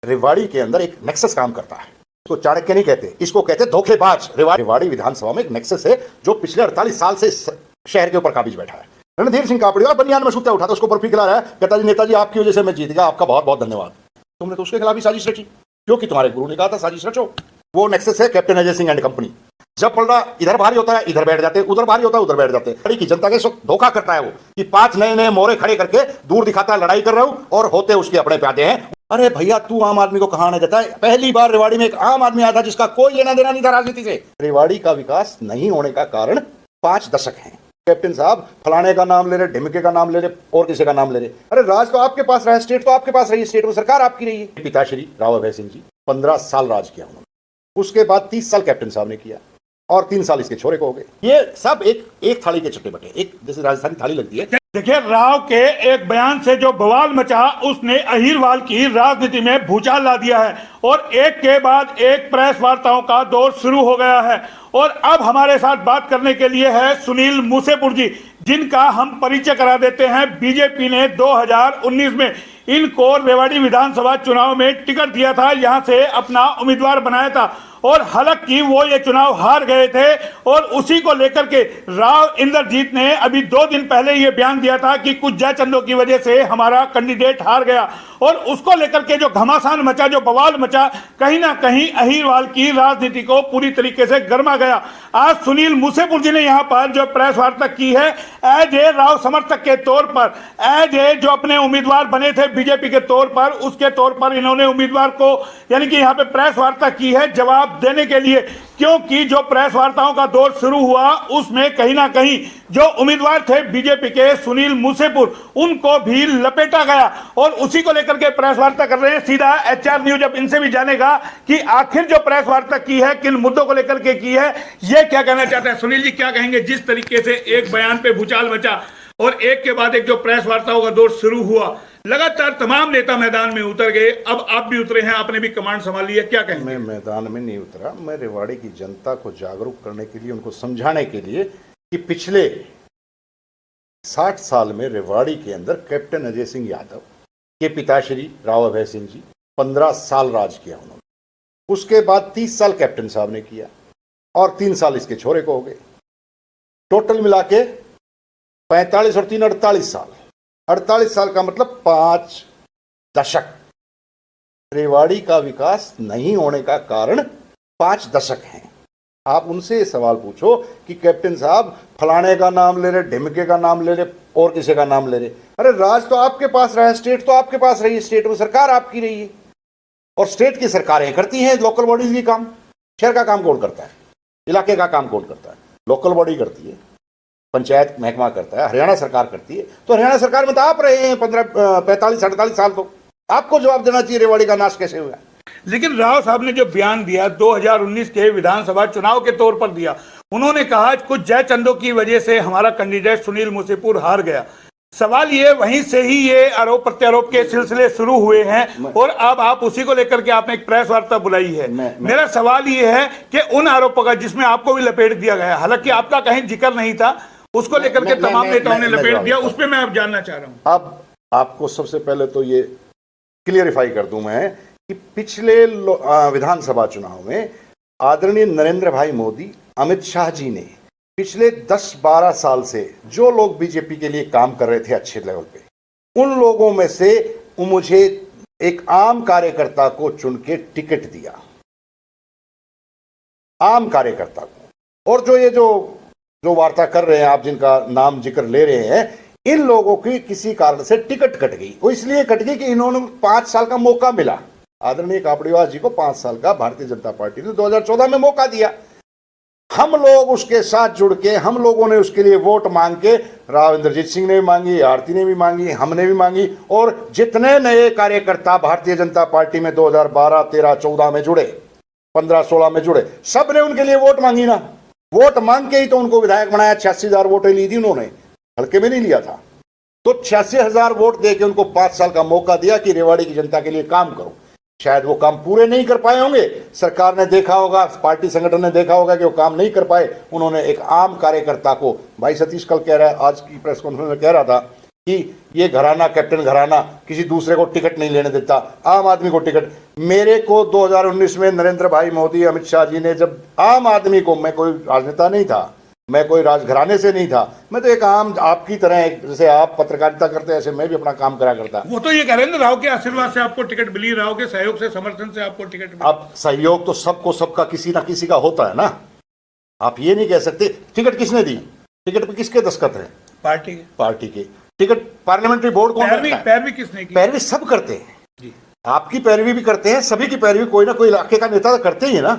रेवाड़ी के अंदर एक नेक्सस काम करता है। इसको चाणक्य नहीं कहते, इसको कहते धोखेबाज। रेवाड़ी विधानसभा में एक नेक्सस है जो पिछले 48 साल से शहर के ऊपर काबिज बैठा है। रणधीर सिंह कापड़िया बनियान में सूता उठाता, उसको बर्फी खिला रहा है, कहता जी नेताजी आपकी वजह से मैं जीत गया, आपका बहुत बहुत धन्यवाद। तुमने तो उसके खिलाफ ही साजिश रची, क्योंकि तुम्हारे गुरु ने कहा था साजिश रचो। वो नेक्सस है captain Ajay Singh and company. जब पलड़ा इधर भारी होता है इधर बैठ जाते, उधर भारी होता है उधर बैठ जाते। बड़ी की जनता के साथ धोखा करता है वो कि 5 नए नए मोहरे खड़े करके दूर दिखाता है लड़ाई कर रहा हूं, और होते उसके अपने प्यादे हैं। अरे भैया तू आम आदमी को कहां आने देता है? पहली बार रेवाड़ी में एक आम आदमी आया था जिसका कोई लेना देना नहीं था राजनीति से। रेवाड़ी का विकास नहीं होने का कारण 5 दशक है। कैप्टन साहब फलाने का नाम ले रहे, ढिमके का नाम ले रहे, और किसी का नाम ले रहे। अरे राज तो आपके पास रहा, स्टेट तो आपके पास रही, स्टेट में सरकार आपकी रही है। पिताश्री राव अभय सिंह जी 15 साल राज किया उन्होंने, उसके बाद 30 साल कैप्टन साहब ने किया, और 3 साल इसके छोरे को हो गए। ये सब एक थाली के चट्टे बटे, एक जैसे राजस्थानी थाली लगती है। देखिए, राव के एक बयान से जो बवाल मचा, उसने अहीरवाल की राजनीति में भूचाल ला दिया है, और एक के बाद एक प्रेस वार्ताओं का दौर शुरू हो गया है। और अब हमारे साथ बात करने के लिए है सुनील मूसेपुर जी, जिनका हम परिचय करा देते हैं। बीजेपी ने 2019 में इनको रेवाड़ी विधानसभा चुनाव में टिकट दिया था, यहां से अपना उम्मीदवार बनाया था, और हालांकि वो ये चुनाव हार गए थे। और उसी को लेकर के राव इंद्रजीत ने अभी 2 दिन पहले ये बयान दिया था कि कुछ जयचंदों की वजह से हमारा कैंडिडेट हार गया, और उसको लेकर के जो घमासान मचा, जो बवाल मचा, कहीं ना कहीं अहीरवाल की राजनीति को पूरी तरीके से गर्मा गया। आज सुनील मूसेपुर जी ने यहाँ पर जो प्रेस वार्ता की है, एज ए राव समर्थक के तौर पर, एज ए जो अपने उम्मीदवार बने थे बीजेपी के तौर पर, उसके तौर पर इन्होंने उम्मीदवार को यानी कि यहाँ पे प्रेस वार्ता की है जवाब देने के लिए, क्योंकि जो प्रेस वार्ताओं का दौर शुरू हुआ उसमें कहीं ना कहीं जो उम्मीदवार थे बीजेपी के सुनील मूसेपुर, उनको भी लपेटा गया, और उसी को लेकर के प्रेस वार्ता कर रहे हैं। सीधा HR न्यूज अब इनसे भी जानेगा कि आखिर जो प्रेस वार्ता की है किन मुद्दों को लेकर के की है, ये क्या कहना चाहते हैं। सुनील जी क्या कहेंगे, जिस तरीके से एक बयान पे भूचाल मचा और एक के बाद एक जो प्रेस वार्ताओं का दौर शुरू हुआ, लगातार तमाम नेता मैदान में उतर गए, अब आप भी उतरे हैं, आपने भी कमांड संभाल ली है, क्या कहेंगे? मैं मैदान में नहीं उतरा, मैं रेवाड़ी की जनता को जागरूक करने के लिए, उनको समझाने के लिए कि पिछले 60 साल में रेवाड़ी के अंदर कैप्टन अजय सिंह यादव के पिताश्री राव अभय सिंह जी 15 साल राज किया उन्होंने, उसके बाद 30 साल कैप्टन साहब ने किया, और 3 साल इसके छोरे को हो गए। टोटल मिला के 45 और 3 48 साल। 48 साल का मतलब 5 दशक। रेवाड़ी का विकास नहीं होने का कारण 5 दशक हैं। आप उनसे सवाल पूछो कि कैप्टन साहब फलाने का नाम ले रहे, ढिमके का नाम ले रहे, और किसी का नाम ले रहे। अरे राज तो आपके पास रहा है, स्टेट तो आपके पास रही है, स्टेट में सरकार आपकी रही है, और स्टेट की सरकारें करती हैं लोकल बॉडीज की काम। शहर का काम कौन करता है? इलाके का काम कौन करता है? लोकल बॉडी करती है, पंचायत महकमा करता है, हरियाणा सरकार करती है। तो हरियाणा सरकार में तो आप रहे हैं 45 48 साल, तो आपको जवाब देना चाहिए रेवाड़ी का नाश कैसे हुआ। लेकिन राव साहब ने जो बयान दिया 2019 के विधानसभा चुनाव के तौर पर दिया, उन्होंने कहा कुछ जयचंदों की वजह से हमारा कैंडिडेट सुनील मूसेपुर हार गया। सवाल ये, वहीं से ही ये आरोप प्रत्यारोप के सिलसिले शुरू हुए हैं, और अब आप उसी को लेकर के आपने एक प्रेस वार्ता बुलाई है। मेरा सवाल ये है कि उन आरोपों का जिसमें आपको भी लपेट दिया गया, हालांकि आपका कहीं जिक्र नहीं था, उसको लेकर के तमाम नेताओं ने लपेट दिया, उस पर मैं अब जानना चाह रहा हूं। अब आपको सबसे पहले तो ये क्लियरिफाई कर दूं मैं कि पिछले विधानसभा चुनाव में आदरणीय नरेंद्र भाई मोदी, अमित शाह जी ने पिछले 10-12 साल से जो लोग बीजेपी के लिए काम कर रहे थे अच्छे लेवल पे, उन लोगों में से मुझे एक आम कार्यकर्ता को चुन के टिकट दिया, आम कार्यकर्ता को। और जो ये जो वार्ता कर रहे हैं आप, जिनका नाम जिक्र ले रहे हैं, इन लोगों की किसी कारण से टिकट कट गई। वो इसलिए कट गई कि इन्होंने 5 साल का मौका मिला। आदरणीय कापड़िया जी को 5 साल का भारतीय जनता पार्टी ने 2014 में मौका दिया। हम लोग उसके साथ जुड़ के, हम लोगों ने उसके लिए वोट मांग के, राव इंद्रजीत सिंह ने भी मांगी, आरती ने भी मांगी, हमने भी मांगी, और जितने नए कार्यकर्ता भारतीय जनता पार्टी में 2012, 13, 14 में जुड़े, 15, 16 में जुड़े, सब ने उनके लिए वोट मांगी ना। वोट मांग के ही तो उनको विधायक बनाया। 86,000 वोटें ली थी उन्होंने, हल्के में नहीं लिया था। तो 86,000 वोट दे के उनको 5 साल का मौका दिया कि रेवाड़ी की जनता के लिए काम करो। शायद वो काम पूरे नहीं कर पाए होंगे, सरकार ने देखा होगा, पार्टी संगठन ने देखा होगा कि वो काम नहीं कर पाए। उन्होंने एक आम कार्यकर्ता को, भाई सतीश कल कह रहा है, आज की प्रेस कॉन्फ्रेंस में कह रहा था कि ये घराना, कैप्टन घराना किसी दूसरे को टिकट नहीं लेने देता, आम आदमी को टिकट। मेरे को 2019 में नरेंद्र भाई मोदी, अमित शाह जी ने जब आम आदमी को, मैं कोई राजनेता नहीं था, मैं कोई राजघराने से नहीं था, मैं तो एक आम आपकी तरह, जैसे आप पत्रकारिता करते हैं ऐसे मैं भी अपना काम करा करता। वो तो ये कह रहे हैं राव के आशीर्वाद से आपको टिकट मिली, राव के सहयोग से, समर्थन से आपको टिकट मिली। अब सहयोग तो सबको, सबका किसी ना किसी का होता है ना। आप ये नहीं कह सकते टिकट किसने दी, टिकट पे किसके दस्तखत हैं? पार्टी के। टिकट पार्लियामेंट्री बोर्ड कौन करता है? पैरवी किसने की? पैरवी सब करते हैं जी। आपकी पैरवी भी करते हैं, सभी की पैरवी कोई ना कोई इलाके का नेता तो करते ही है ना।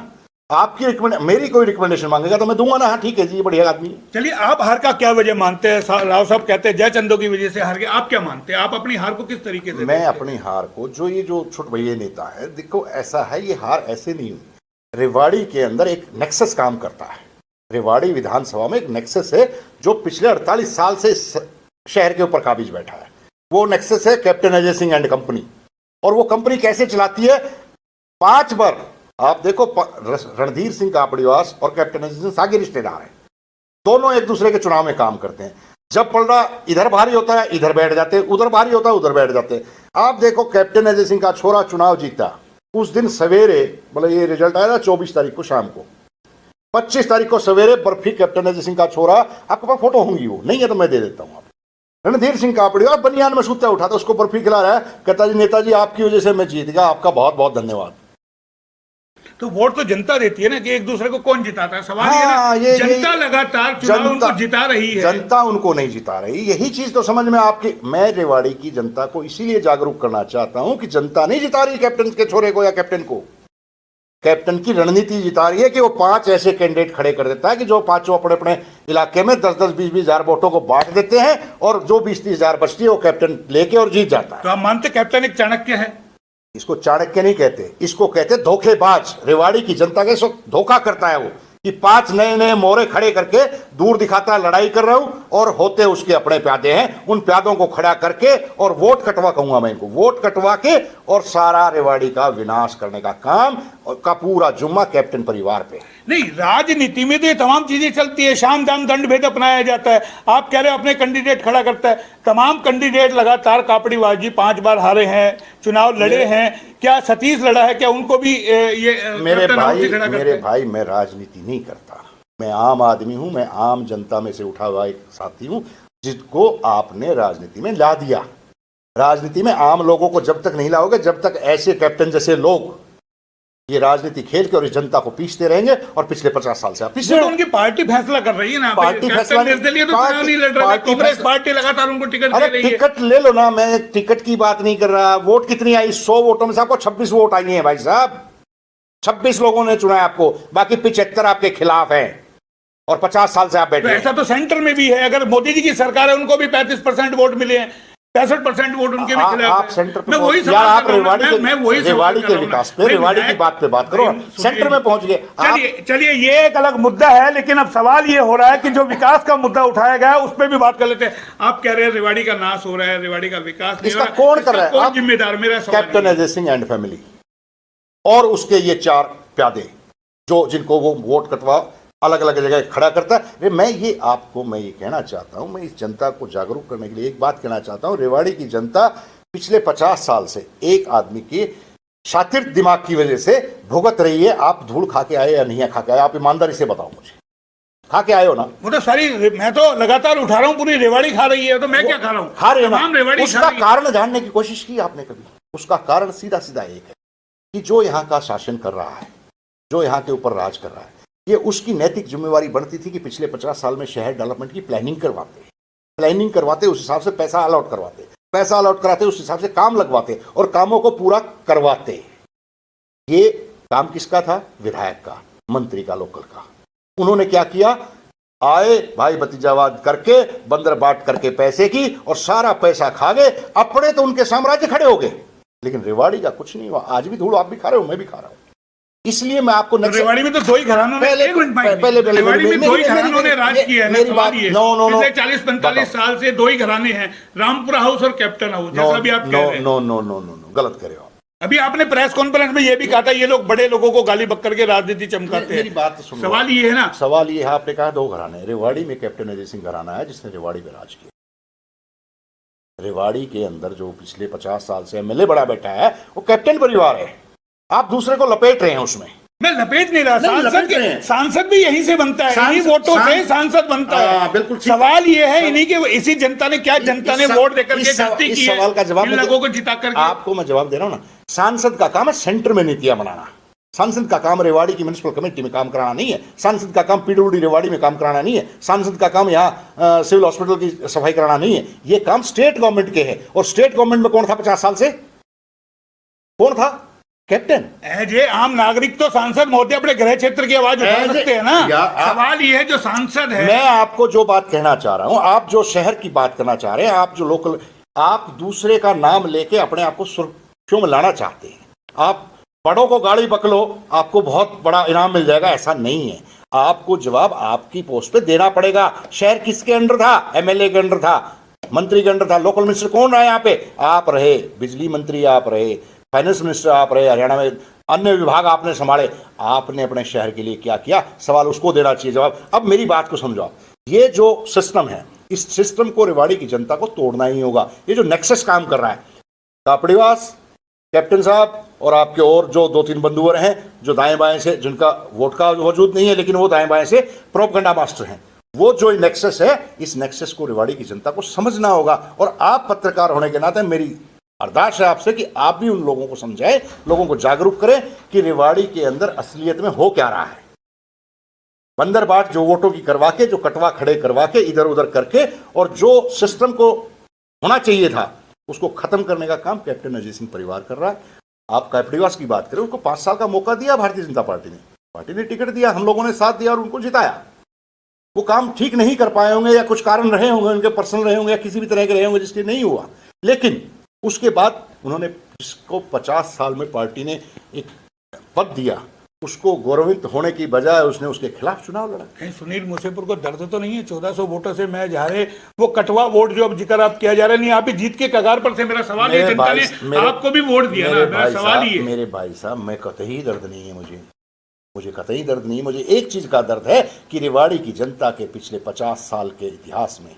आपकी मेरी कोई रिकमेंडेशन मांगेगा तो मैं दूंगा ना, हाँ ठीक है जी, ये बढ़िया आदमी है। चलिए, आप हार का क्या वजह मानते हैं? राव साहब कहते हैं जय चंदो की वजह से हार गए, आप क्या मानते हैं? आप अपनी हार को किस तरीके से? मैं अपनी हार को, जो ये जो छोट भैया नेता है, देखो ऐसा है, ये हार ऐसे नहीं हुई। रेवाड़ी के अंदर एक नेक्सस काम करता है। रेवाड़ी विधानसभा में एक नेक्सस है जो पिछले 48 साल से शहर के ऊपर काबिज बैठा है। वो नेक्सस है captain Ajay Singh and company. और वो कंपनी कैसे चलाती है? 5 बार आप देखो, रणधीर सिंह कापड़ीवास और कैप्टन अजय सिंह सागे रिश्तेदार हैं, दोनों एक दूसरे के चुनाव में काम करते हैं। जब पलड़ा इधर भारी होता है इधर बैठ जाते हैं, उधर भारी होता है उधर बैठ जाते हैं। आप देखो, कैप्टन अजय सिंह का छोरा चुनाव जीता, उस दिन सवेरे, मतलब ये रिजल्ट आया था 24 तारीख को शाम को, 25 तारीख को सवेरे बर्फी कैप्टन अजय सिंह का छोरा, आपके पास फोटो होंगी, वो नहीं है तो मैं दे देता हूँ। रणधीर सिंह कापड़ीवास बनियान में सूता उठाता, उसको बर्फी खिला रहा है, कहता जी नेताजी आपकी वजह से मैं जीत गया, आपका बहुत बहुत धन्यवाद। तो वोट तो जनता देती है ना, कि एक दूसरे को कौन जिताता है? सवाल ये ना, जनता लगातार चुनाव उनको जिता रही है, जनता उनको नहीं जिता रही। यही चीज तो समझ में आपकी, मैं रेवाड़ी की जनता को इसीलिए जागरूक करना चाहता हूं कि जनता नहीं जिता रही कैप्टन के छोरे को या कैप्टन को। कैप्टन की रणनीति जिता रही है कि वो 5 ऐसे कैंडिडेट खड़े कर देता है कि जो पांचों अपने अपने इलाके में 10-10, 20-20 हजार वोटों को बांट देते हैं, और जो 20-30 हजार बचती है वो कैप्टन लेके और जीत जाता है। तो आप मानते कैप्टन एक चाणक्य है? इसको चाणक्य नहीं कहते, इसको कहते धोखेबाज। रेवाड़ी की जनता के साथ धोखा करता है वो, कि 5 नए नए मोहरे खड़े करके दूर दिखाता है लड़ाई कर रहा हूं, और होते उसके अपने प्यादे हैं। उन प्यादों को खड़ा करके और वोट कटवा, कहूंगा मैं इनको, वोट कटवा के और सारा रेवाड़ी का विनाश करने का काम का पूरा जुम्मा कैप्टन परिवार पे। नहीं, राजनीति में तो ये तमाम चीजें चलती है, शाम दाम दंड भेद अपनाया जाता है। आप कह रहे हो अपने कैंडिडेट खड़ा करता है, तमाम कैंडिडेट लगातार कापड़ीवास जी 5 बार हारे हैं, चुनाव लड़े हैं। क्या सतीश लड़ा है, क्या उनको भी ये मेरे भाई मैं राजनीति नहीं करता, मैं आम आदमी हूं, मैं आम जनता में से उठा हुआ एक साथी हूं, जिसको आपने राजनीति में ला दिया। राजनीति में आम लोगों को जब तक नहीं लाओगे, जब तक ऐसे कैप्टन जैसे लोग ये राजनीति खेल के और इस जनता को पीसते रहेंगे। और पिछले 50 साल से आप तो उनकी पार्टी फैसला कर रही है ना, पार्टी फैसला निर्दलीय तो चुनाव नहीं लड़ रहा है, कांग्रेस पार्टी लगातार उनको टिकट दे रही है। टिकट ले लो ना, मैं टिकट की बात नहीं कर रहा। वोट कितनी आई? 100 वोटों में से आपको 26 वोट आई है भाई साहब। 26 लोगों ने चुना है आपको, बाकी 75 आपके खिलाफ हैं, और 50 साल से आप बैठे। तो ऐसा तो सेंटर में भी है, अगर मोदी जी की सरकार है उनको भी 35% वोट मिले हैं, 65% वोट उनके भी खिलाफ। आप सेंटर पे, मैं वही यार आप रेवाड़ी के विकास पे, रेवाड़ी की बात पे बात करो, सेंटर में पहुंच गए। चलिए ये एक अलग मुद्दा है, लेकिन अब सवाल ये हो रहा है कि जो विकास का मुद्दा उठाया गया है उस पर भी बात कर लेते हैं। आप कह रहे हैं रेवाड़ी का नाश हो रहा है, रेवाड़ी का विकास नहीं हो रहा है, कौन कर रहा है? कौन जिम्मेदार? मेरा captain Ajay Singh and family और उसके ये 4 प्यादे, जो जिनको वो वोट कटवा अलग अलग जगह खड़ा करता है। मैं ये कहना चाहता हूं, मैं इस जनता को जागरूक करने के लिए एक बात कहना चाहता हूं। रेवाड़ी की जनता पिछले 50 साल से एक आदमी के शातिर दिमाग की वजह से भुगत रही है। आप धूल खा के आए या नहीं खा के आए? आप ईमानदारी से बताओ मुझे, खा के आए हो ना? वो तो सारी, मैं तो लगातार उठा रहा हूं, पूरी रेवाड़ी खा रही है, तो मैं क्या खा रहा हूं? खा रहे हो। उसका कारण जानने की कोशिश की आपने कभी? उसका कारण सीधा सीधा एक है कि जो यहाँ का शासन कर रहा है, जो यहाँ के ऊपर राज कर रहा है, ये उसकी नैतिक जिम्मेवारी बनती थी कि पिछले 50 साल में शहर डेवलपमेंट की प्लानिंग करवाते, उस हिसाब से पैसा अलॉट कराते, उस हिसाब से काम लगवाते और कामों को पूरा करवाते। ये काम किसका था? विधायक का, मंत्री का, लोकल का। उन्होंने क्या किया? आए भाई भतीजावाद करके, बंदर बांट करके पैसे की, और सारा पैसा खा गए। अपने तो उनके साम्राज्य खड़े हो गए, लेकिन रेवाड़ी का कुछ नहीं हुआ। आज भी धूल आप भी खा रहे हो, मैं भी खा रहा हूं। इसलिए मैं आपको रेवाड़ी में तो 2 ही घरानों ने, रेवाड़ी में 2 ही घरानों ने राज किया है। मेरी बात, पिछले 40-45 साल से 2 ही घराने हैं, रामपुरा हाउस और कैप्टन हाउस, जैसा भी आप कह रहे हैं। नो, गलत कह रहे हो। अभी आपने प्रेस कॉन्फ्रेंस में ये भी कहा था ये लोग बड़े लोगों को गाली बक करके राजनीति चमकाते हैं। मेरी बात सुनो, सवाल ये है ना, सवाल ये है, आपने कहा 2 घराने। रेवाड़ी में कैप्टन अजय सिंह घराना है जिसने रेवाड़ी में राज किया। रेवाड़ी के अंदर जो पिछले 50 साल से एमएलए बड़ा बैठा है वो कैप्टन परिवार है। आप दूसरे को लपेट रहे हैं उसमें। मैं लपेट नहीं रहा, नहीं, सांसद लपेट रहे हैं। सांसद भी यहीं से बनता है, इन्हीं वोटों से सांसद बनता है। बिल्कुल ठीक। सवाल ये है इन्हीं के, इसी जनता ने क्या जनता ने वोट देकर के गलती की है, सवाल का जवाब इन लोगों को जिता करके। आपको मैं जवाब दे रहा हूं ना। सांसद का काम है सेंटर में नीतियां बनाना। सांसद का काम रेवाड़ी की म्युनिसिपल कमेटी में काम कराना नहीं है। सांसद का काम पीडब्ल्यूडी रेवाड़ी में काम कराना नहीं है। सांसद का काम यहाँ सिविल हॉस्पिटल की सफाई कराना नहीं है। ये काम स्टेट गवर्नमेंट के है। और स्टेट गवर्नमेंट में कौन था 50 साल से? कौन था? कैप्टन। एज ए आम नागरिक तो सांसद महोदय अपने गृह क्षेत्र की आवाज उठा सकते हैं ना। सवाल ये है जो सांसद है। मैं आपको जो बात कहना चाह रहा हूं, आप जो शहर की बात करना चाह रहे हैं, आप जो लोकल, आप दूसरे का नाम लेके अपने आप को सुर्खियों में लाना चाहते हैं। आप बड़ों को गाड़ी पकड़ो, आपको बहुत बड़ा इनाम मिल जाएगा, ऐसा नहीं है। आपको जवाब आपकी पोस्ट पे देना पड़ेगा। शहर किसके अंडर था? एमएलए के अंडर था, मंत्री के अंडर था। लोकल मिनिस्टर कौन रहा यहाँ पे? आप रहे। बिजली मंत्री आप रहे, फाइनेंस मिनिस्टर आप रहे, हरियाणा में अन्य विभाग आपने संभाले। आपने अपने शहर के लिए क्या किया? सवाल उसको देना चाहिए जवाब। अब मेरी बात को समझो। ये जो सिस्टम है, इस सिस्टम को रेवाड़ी की जनता को तोड़ना ही होगा। ये जो नेक्सस काम कर रहा है, कापड़ीवास, कैप्टन साहब और आपके और जो 2-3 बंधुवर हैं जो दाएं बाएं से, जिनका वोट का वजूद नहीं है लेकिन वो दाएं बाएं से प्रोपगंडा मास्टर हैं, वो जो नेक्सस है, इस नेक्सस को रेवाड़ी की जनता को समझना होगा। और आप पत्रकार होने के नाते मेरी अरदास है आपसे कि आप भी उन लोगों को समझाएं, लोगों को जागरूक करें कि रेवाड़ी के अंदर असलियत में हो क्या रहा है। बंदरबाट जो वोटों की करवा के, जो कटवा खड़े करवा के, इधर उधर करके, और जो सिस्टम को होना चाहिए था उसको खत्म करने का काम कैप्टन अजय सिंह परिवार कर रहा है। आप कापड़ीवास की बात करें, उसको 5 साल का मौका दिया भारतीय जनता पार्टी ने टिकट दिया, हम लोगों ने साथ दिया और उनको जिताया। वो काम ठीक नहीं कर पाए होंगे या कुछ कारण रहे होंगे, उनके पर्सनल रहे होंगे या किसी भी तरह के रहे होंगे जिसके नहीं हुआ, लेकिन उसके बाद उन्होंने, जिसको 50 साल में पार्टी ने एक पद दिया, उसको गौरवित होने की बजाय उसने उसके खिलाफ चुनाव लड़ा। कहीं सुनील मुसेपुर को दर्द तो नहीं है? 1400 वोटों से मैच हारे, वो कटवा वोट जो अब जिक्र आप किया जा रहा है, नहीं आप भी जीत के कगार पर थे। मेरा सवाल है, जनता ने आपको भी वोट दिया ना, मेरा सवाल ही है। मेरे भाई साहब, मैं कतई दर्द नहीं है मुझे कतई दर्द नहीं है। मुझे एक चीज का दर्द है कि रेवाड़ी की जनता के पिछले 50 साल के इतिहास में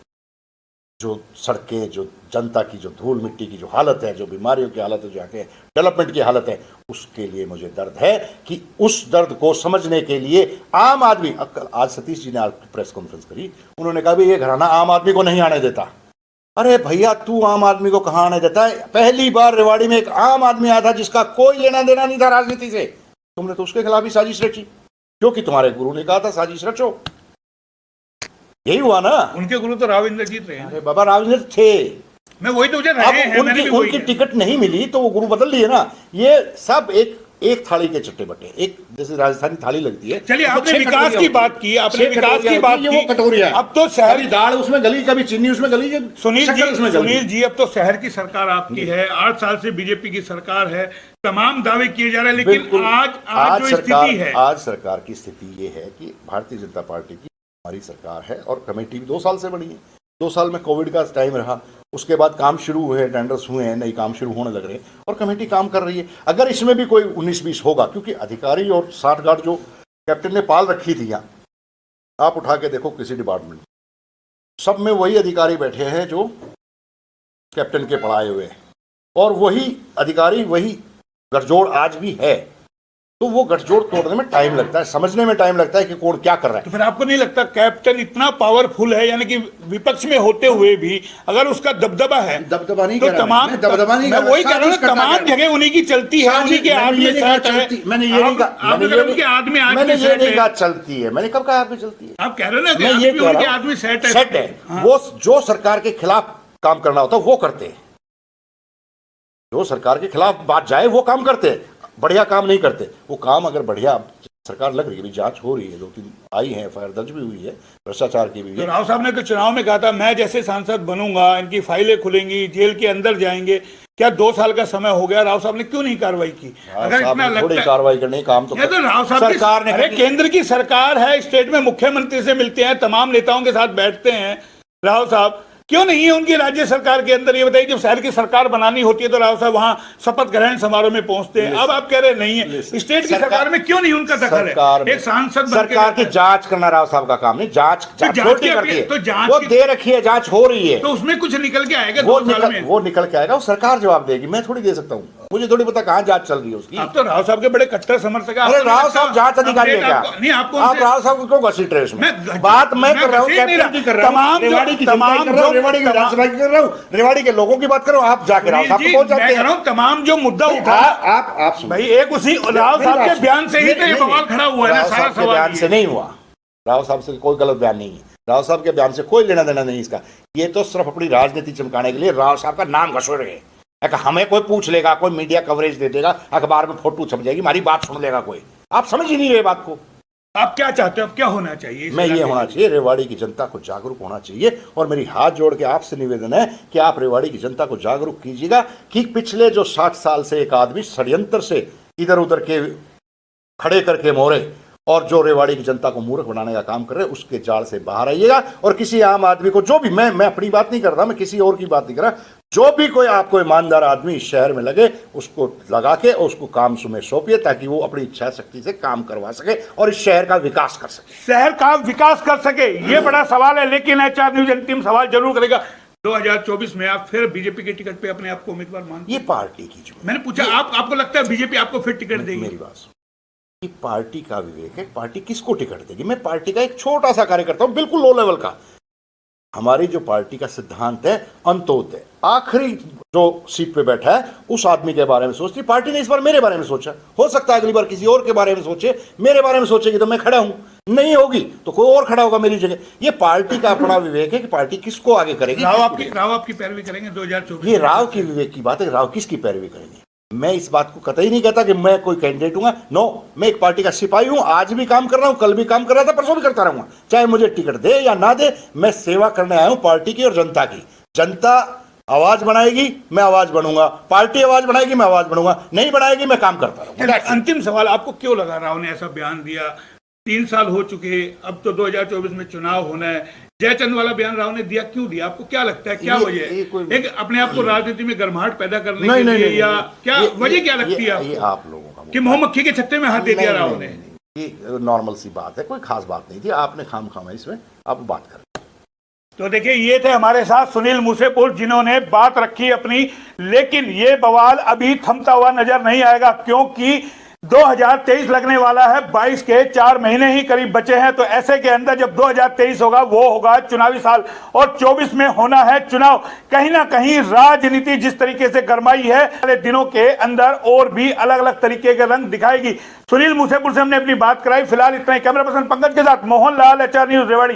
जो सड़कें, जो जनता की जो धूल मिट्टी की जो हालत है, जो बीमारियों की हालत है, जो आके डेवलपमेंट की हालत है, उसके लिए मुझे दर्द है कि उस दर्द को समझने के लिए आम आदमी, आज सतीश जी ने आज प्रेस कॉन्फ्रेंस करी, उन्होंने कहा भी ये घराना आम आदमी को नहीं आने देता। अरे भैया, तू आम आदमी को कहाँ आने देता है? पहली बार रेवाड़ी में एक आम आदमी आया था जिसका कोई लेना देना नहीं था राजनीति से, तुमने तो उसके खिलाफ ही साजिश रची, क्योंकि तुम्हारे गुरु ने कहा था साजिश रचो। यही हुआ ना। उनके गुरु तो राव इंद्रजीत रहे हैं। अरे बाबा, राव इंद्र थे, मैं वही तो उनकी टिकट नहीं मिली तो वो गुरु बदल लिए ना। ये सब एक थाली के चट्टे बट्टे, एक जैसे राजस्थानी थाली लगती है। चलिए, आपने विकास की बात की, आपने विकास की बात की, वो कटोरिया। अब तो शहर दाल उसमें गली, कभी चीनी उसमें गली। सुनील जी, अब तो शहर की सरकार आपकी है, 8 साल से बीजेपी की सरकार है, तमाम दावे किए जा रहे हैं, लेकिन आज जो स्थिति है, आज सरकार की स्थिति ये है कि भारतीय जनता पार्टी की हमारी सरकार है और कमेटी भी 2 साल से बनी है। 2 साल में कोविड का टाइम रहा, उसके बाद काम शुरू हुए, टेंडर्स हुए हैं, नई काम शुरू होने लग रहे हैं और कमेटी काम कर रही है। अगर इसमें भी कोई 19-20 होगा, क्योंकि अधिकारी और साठगांठ जो कैप्टन ने पाल रखी थी यहाँ, आप उठा के देखो किसी डिपार्टमेंट, सब में वही अधिकारी बैठे हैं जो कैप्टन के पढ़ाए हुए हैं, और वही अधिकारी, वही गठजोड़ आज भी है। तो वो गठजोड़ तोड़ने में टाइम लगता है, समझने में टाइम लगता है कि कौन क्या कर रहा है। तो फिर आपको नहीं लगता कैप्टन इतना पावरफुल है, यानी कि विपक्ष में होते हुए भी अगर उसका दबदबा है, दबदबा नहीं, तो तमाम, मैं वही कह रहा हूँ, तमाम जगह उन्हीं की चलती है, उन्हीं के आदमी सेट है। मैंने ये नहीं कहा चलती है, मैंने कब कहा आपकी चलती है? आप कह रहे हो ना कि उनके आदमी सेट है। वो जो सरकार के खिलाफ काम करना होता है वो करते हैं, जो सरकार के खिलाफ बात जाए वो काम करते हैं, बढ़िया काम नहीं करते। वो काम अगर बढ़िया सरकार लग रही है, जांच हो रही है, 2-3 आई है, एफआईआर दर्ज भी हुई है, भ्रष्टाचार की भी हुई है। राव साहब ने तो चुनाव में कहा था, मैं जैसे सांसद बनूंगा, इनकी फाइलें खुलेंगी, जेल के अंदर जाएंगे। क्या 2 साल का समय हो गया, राव साहब ने क्यों नहीं कार्रवाई की? अगर इतना लगता है कार्रवाई करने काम तो राव साहब सरकार ने, अरे केंद्र की सरकार है, स्टेट में मुख्यमंत्री से मिलते हैं, तमाम नेताओं के साथ बैठते हैं राव साहब, क्यों नहीं है उनकी राज्य सरकार के अंदर? ये बताइए, जब शहर की सरकार बनानी होती है तो राव साहब वहां शपथ ग्रहण समारोह में पहुंचते हैं। अब आप कह रहे नहीं है, स्टेट की सरकार में क्यों नहीं उनका दखल है? एक सांसद सरकार की जांच करना राव साहब का काम नहीं, जांच छोटी करती है, वो दे रखी है, जांच हो रही है, तो उसमें कुछ निकल के आएगा वो निकल के आएगा, वो सरकार जवाब देगी, मैं थोड़ी दे सकता हूँ, मुझे थोड़ी पता कहाँ जांच चल रही है उसकी। आप तो राव साहब के बड़े कट्टर समर्थक हैं। अरे राव साहब जांच अधिकारी है क्या? नहीं, आपको आप राव साहब को क्यों घसीट रहे हैं? बात मैं कर रहा हूँ, कैप्टन की कर रहा हूँ, रेवाड़ी की रेवाड़ी के लोगों की बात कर रहा हूँ, आप जाके राव साहब को पहुंच जाते हैं। तमाम जो मुद्दा उठा, आप भाई एक उसी राव साहब के बयान से ही तो ये बवाल खड़ा हुआ है ना, सारा सवाल बयान से नहीं हुआ, राव साहब से कोई गलत बयान नहीं है, राव साहब के बयान से कोई लेना देना नहीं इसका। ये तो सिर्फ अपनी राजनीति चमकाने के लिए राव साहब का नाम घसोड़ रहे हैं। हमें कोई पूछ लेगा, कोई मीडिया कवरेज दे देगा, अखबार में फोटो छप जाएगी, हमारी बात सुन लेगा कोई, आप समझ ही नहीं रहे बात को। आप क्या चाहते हो, अब क्या होना चाहिए? मैं ये होना चाहिए, रेवाड़ी की जनता को जागरूक होना चाहिए, और मेरी हाथ जोड़ के आपसे निवेदन है कि आप रेवाड़ी की जनता को जागरूक कीजिएगा कि पिछले जो 60 साल से एक आदमी षड्यंत्र से इधर उधर के खड़े करके मोरे और जो रेवाड़ी की जनता को मूर्ख बनाने का काम कर रहे हैं, उसके जाल से बाहर आइएगा। और किसी आम आदमी को, जो भी, मैं अपनी बात नहीं कर रहा, मैं किसी और की बात नहीं कर रहा, जो भी कोई आपको ईमानदार आदमी इस शहर में लगे, उसको लगा के और उसको काम में सौंपिए, ताकि वो अपनी इच्छा शक्ति से काम करवा सके और इस शहर का विकास कर सके, शहर का विकास कर सके। ये बड़ा सवाल है, लेकिन HR न्यूज अंतिम सवाल जरूर करेगा, 2024 में आप फिर बीजेपी के टिकट पे अपने आप को उम्मीदवार मानते? ये पार्टी की जो मैंने पूछा, आपको लगता है बीजेपी आपको फिर टिकट देगी? मेरी बात कि पार्टी का विवेक है, पार्टी किसको टिकट देगी। मैं पार्टी का एक छोटा सा कार्यकर्ता हूं, बिल्कुल लो लेवल का। हमारी जो पार्टी का सिद्धांत है, अंत्योदय, आखिरी जो सीट पे बैठा है उस आदमी के बारे में सोचती पार्टी ने। इस बार मेरे बारे में सोचा, हो सकता है अगली बार किसी और के बारे में सोचे, मेरे बारे में सोचेगी तो मैं खड़ा हूं, नहीं होगी तो कोई और खड़ा होगा मेरी जगह। ये पार्टी का अपना विवेक है कि पार्टी किसको आगे करेगी। राव आपकी पैरवी करेंगे 2024? ये राव की विवेक की बात है, राव किसकी पैरवी करेंगे। मैं इस बात को कतई नहीं कहता कि मैं कोई कैंडिडेट हूँ, नो, मैं एक पार्टी का सिपाही हूं, आज भी काम कर रहा हूं, कल भी काम कर रहा था, परसों भी करता रहूंगा, चाहे मुझे टिकट दे या ना दे। मैं सेवा करने आया हूं पार्टी की और जनता की। जनता आवाज बनाएगी, मैं आवाज बनूंगा, पार्टी आवाज बनाएगी, मैं आवाज बनूंगा, नहीं बनाएगी, मैं काम करता रहूंगा। अंतिम सवाल, आपको क्यों लगा राव ने ऐसा बयान दिया? 3 साल हो चुके, अब तो 2024 में चुनाव होना है, जयचंद वाला बयान राव ने दिया, क्यों दिया? आपको क्या लगता है, क्या वजह है? एक अपने आप को राजनीति में गर्माहट पैदा करने के लिए, या क्या वजह क्या लगती है आपको? ये आप लोगों का कि मोहम्मक्खी के छत्ते में हाथ दे दिया राव ने? ये नॉर्मल सी बात है, कोई खास बात नहीं थी, आपने खाम इसमें आप बात करें। तो देखिए, ये थे हमारे साथ सुनील मूसेपुर, जिन्होंने बात रखी अपनी, लेकिन ये बवाल अभी थमता हुआ नजर नहीं आएगा, क्योंकि 2023 लगने वाला है, 22 के 4 महीने ही करीब बचे हैं। तो ऐसे के अंदर जब 2023 होगा, वो होगा चुनावी साल, और 24 में होना है चुनाव। कहीं ना कहीं राजनीति जिस तरीके से गरमाई है, अगले दिनों के अंदर और भी अलग अलग तरीके के रंग दिखाएगी। सुनील मूसेपुर से हमने अपनी बात कराई। फिलहाल इतना ही। कैमरा पर्सन पंकज के साथ मोहन लाल, HR न्यूज रेवाड़ी।